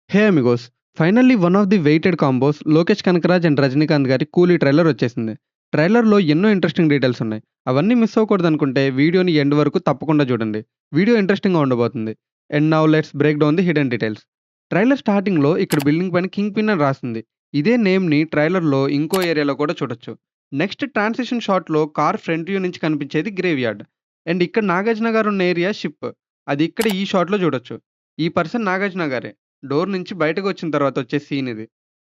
Hey amigos! Finally one of the waited combos 'Lokesh Kanagaraj and Rajinikanth' గారి 'Coolie' trailer వచ్చేసింది. ట్రైలర్‌లో ఎన్నో ఇంట్రెస్టింగ్ డీటెయిల్స్ ఉన్నాయి. అవన్నీ మిస్ అవ్వకూడదనుకుంటే వీడియోని ఎండ్ వరకు తప్పకుండా చూడండి. వీడియో ఇంట్రెస్టింగ్‌గా ఉండబోతుంది. And now let's break down the hidden details. Trailer స్టార్టింగ్‌లో ఇక్కడ బిల్డింగ్ పైన 'కింగ్ పిన్' అని రాసింది. ఇదే నేమ్‌ని ట్రైలర్‌లో ఇంకో ఏరియాలో కూడా చూడొచ్చు. నెక్స్ట్ ట్రాన్సిషన్ షాట్‌లో కార్ ఫ్రంట్ వ్యూ నుంచి కనిపించేది గ్రేవ్‌యార్డ్. అండ్ ఇక్కడ నాగార్జున గారున్న ఏరియా షిప్. అది ఇక్కడ ఈ షాట్‌లో చూడొచ్చు. ఈ పర్సన్ నాగార్జున గారే. డోర్ నుంచి బయటకొచ్చిన తర్వాత వచ్చే సీన్ ఇది.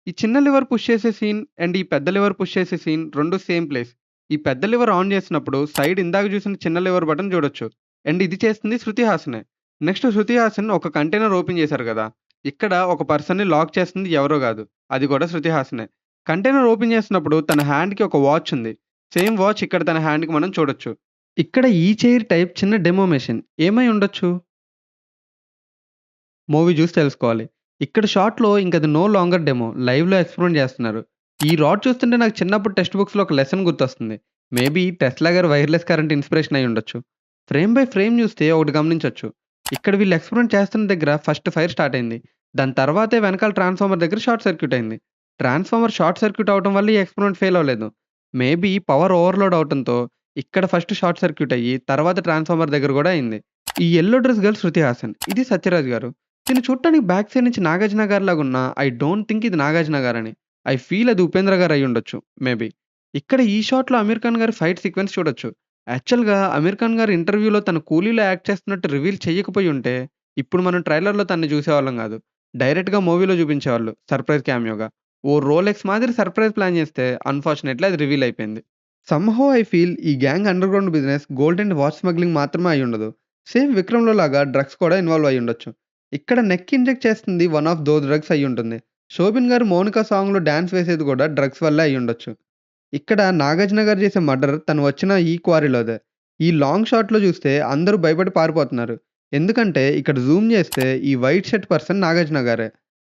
ఈ చిన్న లివర్ పుష్ చేసే సీన్ అండ్ ఈ పెద్ద లివర్ పుష్ చేసే సీన్ 2 సేమ్ ప్లేస్. ఈ పెద్ద లివర్ ఆన్ చేసినప్పుడు సైడ్ ఇందాక చూసిన చిన్న లివర్ బటన్ చూడొచ్చు. అండ్ ఇది చేస్తుంది శృతి హాసనే. నెక్స్ట్ శృతి హాసన్ ఒక కంటైనర్ ఓపెన్ చేశారు కదా! ఇక్కడ ఒక పర్సన్‌ని లాక్ చేస్తుంది ఎవరో గాదు. అది కూడా శృతి హాసనే. కంటైనర్ ఓపెన్ చేసినప్పుడు తన హ్యాండ్‌కి ఒక వాచ్ ఉంది. సేమ్ వాచ్ ఇక్కడ తన హ్యాండ్‌కి మనం చూడొచ్చు. ఇక్కడ ఈ చైర్ టైప్ చిన్న డెమో మెషిన్ ఏమై ఉండొచ్చు? మూవీ జూసి తెలుసుకోవాలి. ఇక్కడ షాట్‌లో ఇంకది నో లాంగర్ డెమో. లైవ్‌లో ఎక్స్‌పెరిమెంట్ జేస్తున్నారు. ఈ రాడ్ చూస్తుంటే నాకు చిన్నప్పుడు టెక్స్ట్ బుక్స్‌లో ఒక లెసన్ గుర్తొస్తుంది. మేబీ టెస్లా గారి వైర్‌లెస్ కరెంట్ ఇన్‌స్పిరేషన్ అయ్యుండొచ్చు. ఫ్రేమ్ బై ఫ్రేమ్ జూస్తే ఒకటి గమనించొచ్చు. ఇక్కడ వీళ్ళు ఎక్స్‌పెరిమెంట్ చేస్తున్న దగ్గర ఫస్ట్ ఫైర్ స్టార్ట్ అయింది. దాని తర్వాతే వెనకాల ట్రాన్స్‌ఫార్మర్ దగ్గర షార్ట్ సర్క్యూట్ అయింది. ట్రాన్స్‌ఫార్మర్ షార్ట్ సర్క్యూట్ అవ్వటం వల్ల ఈ ఎక్స్‌పెరిమెంట్ ఫెయిల్ అవ్వలేదు. మేబీ పవర్ ఓవర్‌లోడ్ అవ్వటంతో ఇక్కడ ఫస్ట్ షార్ట్ సర్క్యూట్ అయ్యి తర్వాత ట్రాన్స్‌ఫార్మర్ దగ్గర గూడా అయింది. ఈ yellow dress girl Shruti Haasan. ఇది సత్యరాజ్ గారు. తిను చూడటానికి బ్యాక్ సైడ్ నుంచి నాగార్జున గారిలాగున్నా, ఐ డోంట్ థింక్ ఇది నాగార్జున గారని. ఐ ఫీల్ అది ఉపేంద్ర గారు అయ్యుండొచ్చు మేబీ. ఇక్కడ ఈ షాట్‌లో అమీర్ ఖాన్ గారి ఫైట్ సీక్వెన్స్ చూడొచ్చు. యాక్చువల్‌గా అమీర్ ఖాన్ గారు ఇంటర్వ్యూలో తను 'కూలీలో' యాక్ట్ చేస్తున్నట్టు రివీల్ చెయ్యకపోయుంటే, ఇప్పుడు మనం ట్రైలర్‌లో తనని చూసేవాళ్ళం గాదు. డైరెక్ట్‌గా మూవీలో చూపించేవాళ్ళు సర్ప్రైజ్ క్యామియోగా. ఓ రోలెక్స్ మాదిరి సర్ప్రైజ్ ప్లాన్ చేస్తే అన్‌ఫార్చునేట్‌లీ అది రివీల్ అయిపోయింది. సమ్‌హౌ ఐ ఫీల్ ఈ gang underground business gold and watch smuggling మాత్రమే అయ్యుండదు. సేమ్ 'విక్రమ్‌లో' లాగా డ్రగ్స్ కూడా ఇన్వాల్వ్ అయ్యుండొచ్చు. ఇక్కడ నెక్ ఇంజెక్ట్ చేస్తుంది వన్ ఆఫ్ దోస్ డ్రగ్స్ అయ్యుంటుంది. 'శోభిన్' గారు 'మౌనిక' సాంగ్‌లో డాన్స్ వేసేది కూడా డ్రగ్స్ వల్లే అయ్యుండొచ్చు. ఇక్కడ 'నాగార్జున' గారు చేసే మర్డర్ తను వచ్చిన ఈ క్వారీలోదే. ఈ లాంగ్ షాట్‌లో చూస్తే అందరూ భయపడి పారిపోతున్నారు. ఎందుకంటే ఇక్కడ జూమ్ చేస్తే ఈ వైట్ షర్ట్ పర్సన్ 'నాగార్జున' గారే.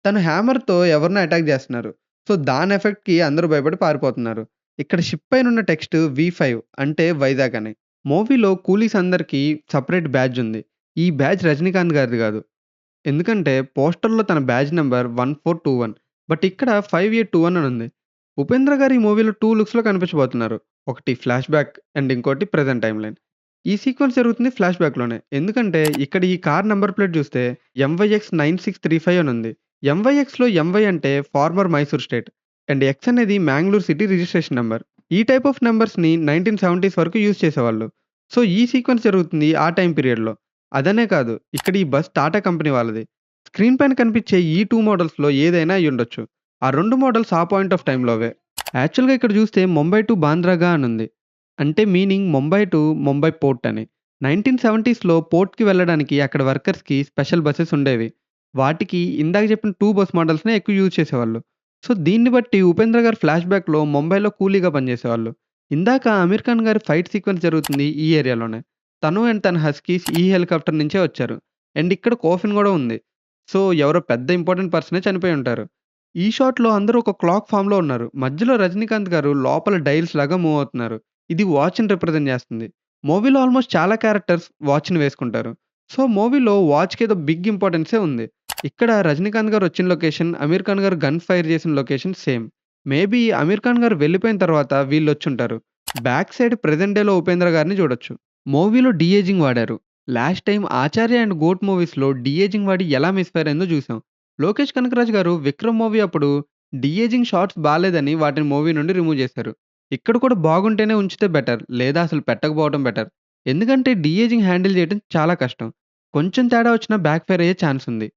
తను హ్యామర్‌తో ఎవరినో అటాక్ చేస్తున్నారు. సో, దాని ఎఫెక్ట్‌కి అందరూ భయపడి పారిపోతున్నారు. ఇక్కడ షిప్ పైనున్న టెక్స్ట్ V5 అంటే వైజాగ్ అని. మూవీలో కూలీస్ అందరికీ సెపరేట్ బ్యాడ్జ్ ఉంది. ఈ బ్యాడ్జ్ రజనీకాంత్ గారిది గాదు. ఎందుకంటే పోస్టర్‌లో తన బ్యాడ్జ్ నంబర్ 1421. బట్ ఇక్కడ 5821 అని ఉంది. ఉపేంద్ర గారు ఈ మూవీలో 2 లుక్స్‌లో కనిపించబోతున్నారు. ఒకటి ఫ్లాష్ బ్యాక్ అండ్ ఇంకోటి ప్రెజెంట్ టైమ్‌లైన్. ఈ సీక్వెన్స్ జరుగుతుంది ఫ్లాష్ బ్యాక్‌లోనే. ఎందుకంటే ఇక్కడ ఈ కార్ నంబర్ ప్లేట్ చూస్తే MYX 9635 అని ఉంది. MYXలో MY అంటే former Mysore state and X అనేది మ్యాంగ్లూర్ సిటీ రిజిస్ట్రేషన్ నంబర్. ఈ టైప్ ఆఫ్ నంబర్స్‌ని 1970స్ వరకు యూజ్ చేసేవాళ్ళు. సో, ఈ సీక్వెన్స్ జరుగుతుంది ఆ టైమ్ పీరియడ్‌లో. అదనే కాదు. ఇక్కడ ఈ బస్ టాటా కంపెనీ వాళ్ళది. స్క్రీన్ పైన కనిపించే ఈ 2 మోడల్స్‌లో ఏదైనా అయ్యుండొచ్చు. ఆ 2 మోడల్స్ ఆ పాయింట్ ఆఫ్ టైమ్‌లోవే. యాక్చువల్‌గా ఇక్కడ చూస్తే ముంబై టు బాంద్రాగా అనుంది. అంటే meaning Mumbai to Mumbai port అని. 1970స్‌లో పోర్ట్‌కి వెళ్ళడానికి అక్కడ వర్కర్స్‌కి స్పెషల్ బసెస్ ఉండేవి. వాటికి ఇందాక చెప్పిన 2 బస్ మోడల్స్‌నే ఎక్కువ యూజ్ చేసేవాళ్ళు. సో, దీన్ని బట్టి ఉపేంద్ర గారు ఫ్లాష్ బ్యాక్‌లో ముంబైలో కూలీగా పనిచేసేవాళ్ళు. ఇందాక అమీర్ ఖాన్ గారి ఫైట్ సీక్వెన్స్ జరుగుతుంది ఈ ఏరియాలోనే. తను అండ్ తన హస్కీస్ ఈ హెలికాప్టర్ నుంచే వచ్చారు. అండ్ ఇక్కడ కోఫిన్ గూడా ఉంది. సో, ఎవరో పెద్ద ఇంపార్టెంట్ పర్సనే చనిపోయి ఉంటారు. ఈ షాట్‌లో అందరూ ఒక క్లాక్ ఫార్మ్‌లో ఉన్నారు. మధ్యలో రజనీకాంత్ గారు లోపల డైల్స్ లాగా మూవ్ అవుతున్నారు. ఇది వాచ్‌ని రిప్రజెంట్ చేస్తుంది. మూవీలో ఆల్మోస్ట్ చాలా క్యారెక్టర్స్ వాచ్‌ని వేసుకుంటారు. సో, మూవీలో వాచ్‌కేదో బిగ్ ఇంపార్టెన్సే ఉంది. ఇక్కడ రజనీకాంత్ గారు వచ్చిన లొకేషన్, అమీర్ ఖాన్ గారు గన్ ఫైర్ చేసిన location same. Maybe Aamir Khan గారు వెళ్ళిపోయిన తర్వాత వీళ్ళొచ్చుంటారు. బ్యాక్ సైడ్ ప్రెజెంట్ డేలో ఉపేంద్ర గారిని చూడొచ్చు. మూవీలో డీ ఏజింగ్ వాడారు. Last time 'Acharya' and 'GOAT' మూవీస్‌లో డీ ఏజింగ్ వాడి ఎలా మిస్‌ఫైర్ అయిందో చూసాం. లోకేష్ కనకరాజ్ గారు 'విక్రమ్' మూవీ అప్పుడు డీ ఏజింగ్ షాట్స్ బాలేదని వాటిని మూవీ నుండి రిమూవ్ చేశారు. ఇక్కడ కూడా బాగుంటేనే ఉంచితే బెటర్. లేదా అసలు పెట్టకపోవడం బెటర్. ఎందుకంటే డీ ఏజింగ్ హ్యాండిల్ చేయడం చాలా కష్టం. కొంచెం తేడా వచ్చినా బ్యాక్ ఫైర్ అయ్యే ఛాన్స్ ఉంది.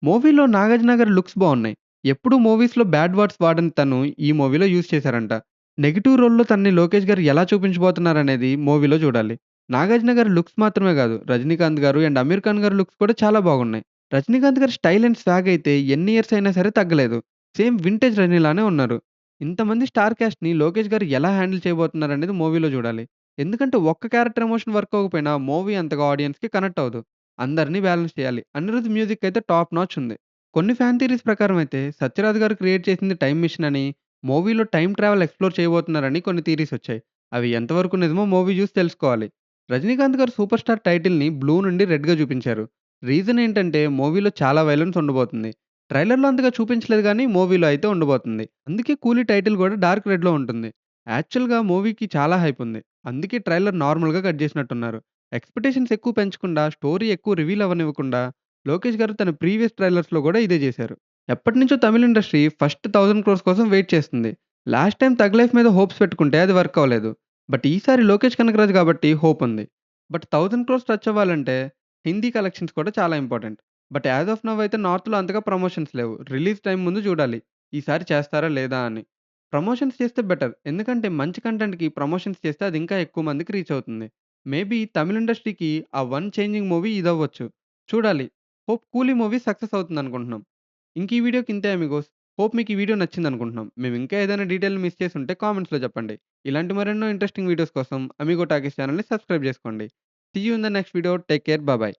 మూవీలో నాగార్జున గారి లుక్స్ బావున్నాయి. ఎప్పుడూ మూవీస్‌లో బ్యాడ్ వర్డ్స్ వాడని తను ఈ మూవీలో యూజ్ చేశారంట. నెగెటివ్ రోల్‌లో తనని లోకేష్ గారు ఎలా చూపించబోతున్నారనేది మూవీలో చూడాలి. నాగార్జున గారి లుక్స్ మాత్రమే కాదు, రజనీకాంత్ గారు అండ్ అమీర్ ఖాన్ గారి లుక్స్ కూడా చాలా బాగున్నాయి. రజనీకాంత్ గారి స్టైల్ అండ్ స్వాగ్ అయితే ఎన్ని ఇయర్స్ అయినా సరే తగ్గలేదు. సేమ్ వింటేజ్ రజనీలానే ఉన్నారు. ఇంతమంది స్టార్ కాస్ట్‌ని లోకేష్ గారు ఎలా హ్యాండిల్ చేయబోతున్నారనేది మూవీలో చూడాలి. ఎందుకంటే ఒక్క క్యారెక్టర్ ఎమోషన్ వర్క్ అవ్వకపోయినా మూవీ అంతగా ఆడియన్స్‌కి కనెక్ట్ అవ్వదు. అందరిని బ్యాలెన్స్ చేయాలి. అనిరుద్ మ్యూజిక్ అయితే టాప్ నాచ్ ఉంది. కొన్ని ఫ్యాన్ థియరీస్ ప్రకారం అయితే సత్యరాజ్ గారు క్రియేట్ చేసింది టైమ్ మెషిన్ అని, మూవీలో టైమ్ ట్రావెల్ ఎక్స్‌ప్లోర్ చేయబోతున్నారని కొన్ని థియరీస్ వచ్చాయి. అవి ఎంతవరకు నిజమో మూవీ చూసి తెలుసుకోవాలి. రజనీకాంత్ గారు సూపర్ స్టార్ టైటిల్‌ని బ్లూ నుండి రెడ్‌గా చూపించారు. రీజన్ ఏంటంటే మూవీలో చాలా వయలెన్స్ ఉండబోతుంది. ట్రైలర్‌లో అంతగా చూపించలేదు గానీ, మూవీలో అయితే ఉండబోతుంది. అందుకే 'కూలీ' టైటిల్ గూడా డార్క్ రెడ్‌లో ఉంటుంది. యాక్చువల్‌గా మూవీకి చాలా హైప్ ఉంది. అందుకే ట్రైలర్ నార్మల్‌గా కట్ జేసినట్టున్నారు. ఎక్స్‌పెక్టేషన్స్ ఎక్కువ పెంచకుండా, స్టోరీ ఎక్కువ రివీల్ అవ్వనివ్వకుండా, లోకేష్ గారు తన ప్రీవియస్ ట్రైలర్స్‌లో గూడా ఇదే జేశారు. ఎప్పటినుంచో తమిళ్ ఇండస్ట్రీ ఫస్ట్ 1000 క్రోర్స్ కోసం వెయిట్ చేస్తుంది. లాస్ట్ టైమ్ 'థగ్ లైఫ్' మీద హోప్స్ పెట్టుకుంటే అది వర్క్ అవ్వలేదు. బట్ ఈసారి లోకేష్ కనగరాజు గాబట్టి హోప్ ఉంది. బట్ 1000 క్రోర్స్ టచ్ అవ్వాలంటే హిందీ కలెక్షన్స్ కూడా చాలా important. But as of now అయితే నార్త్‌లో అంతగా ప్రమోషన్స్ లేవు. రిలీజ్ టైమ్ ముందు చూడాలి. ఈసారి చేస్తారా లేదా అని. ప్రమోషన్స్ చేస్తే బెటర్. ఎందుకంటే మంచి కంటెంట్‌కి ప్రమోషన్స్ చేస్తే అది ఇంకా ఎక్కువ మందికి రీచ్ అవుతుంది. మేబీ తమిళ్ ఇండస్ట్రీకి ఆ వన్ చేంజింగ్ మూవీ ఇదవ్వచ్చు. చూడాలి. హోప్ 'కూలీ' మూవీ సక్సెస్ అవుతుందనుకుంటున్నాం. ఇంక ఈ వీడియోకి ఇంతే అమిగోస్. హోప్ మీకు ఈ వీడియో నచ్చిందనుకుంటున్నాం. మేము ఇంకా ఏదైనా డీటెయిల్ మిస్ చేసుంటే కామెంట్స్‌లో చెప్పండి. ఇలాంటి మరెన్నో ఇంట్రెస్టింగ్ వీడియోస్ కోసం అమిగో టాకీస్ ఛానెల్‌ని సబ్స్క్రైబ్ చేసుకోండి. See you in the next video. Take care. Bye.